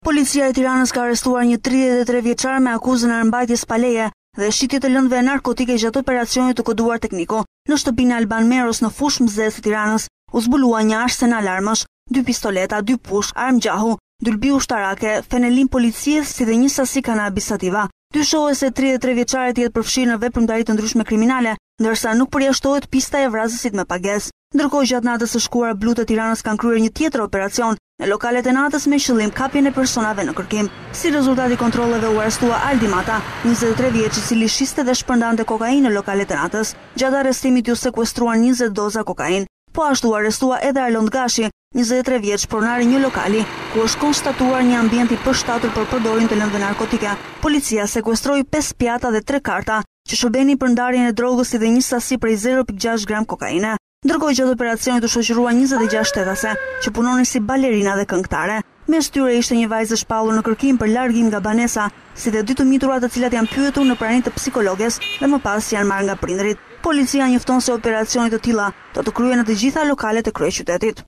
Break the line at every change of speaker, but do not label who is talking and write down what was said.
Policia e Tiranës ka arrestuar një 33 vjeçar me akuzën e armbajtjes pa leje dhe shitje të lëndëve narkotike gjatë operacionit të koduar tekniku. Në shtëpinë e Alban Meros në fushë Mzes të Tiranës u zbulua një arsenal armësh, 2 pistoleta, 2 push, armë gjahu, dylbi ushtarake, fenelin policies si dhe një sasi kanabis sativa. Dyshohet se 33 vjeçarit jetë përfshirë në veprimtari të ndryshme kriminale, ndërsa nuk përjashtohet pista e vrasësit me pagesë. Ndërkohë gjatë natës së shkuara blu të Tiranës kanë kryer një tjetër operacion në lokalet e natës me qëllim kapjen e personave në kërkim. Si rezultati kontrolleve u arrestua Aldi Mata, 23 vjeç, i cili shiste dhe shpërndante kokainë në lokalet e natës. Gjatë arrestimit u sekuestruan 20 doza kokainë. Po ashtu u arrestua edhe Arlond Gashi, 23 vjeç, pronari një lokali, ku është konstatuar një ambient i përshtatur për përdorin të lëndëve narkotike. Policia sekuestroi 5 pjata dhe 3 karta, që shërbenin për ndarjen e drogës si dhe një sasi prej 0.6 gram kokaine. Ndërkohë gjatë operacionit u shoqërua 26 shtetase, që punonin si balerina dhe këngëtare. Mes tyre ishte një vajzë shpallur në kërkim për largim nga banesa, si dhe 2 të mituara të cilat janë pyetur në praninë të psikologes dhe më pas janë marrë nga prindërit. Policia njofton se operacionet të tilla do të kryhen në të gjitha lokalet e kryeqytetit.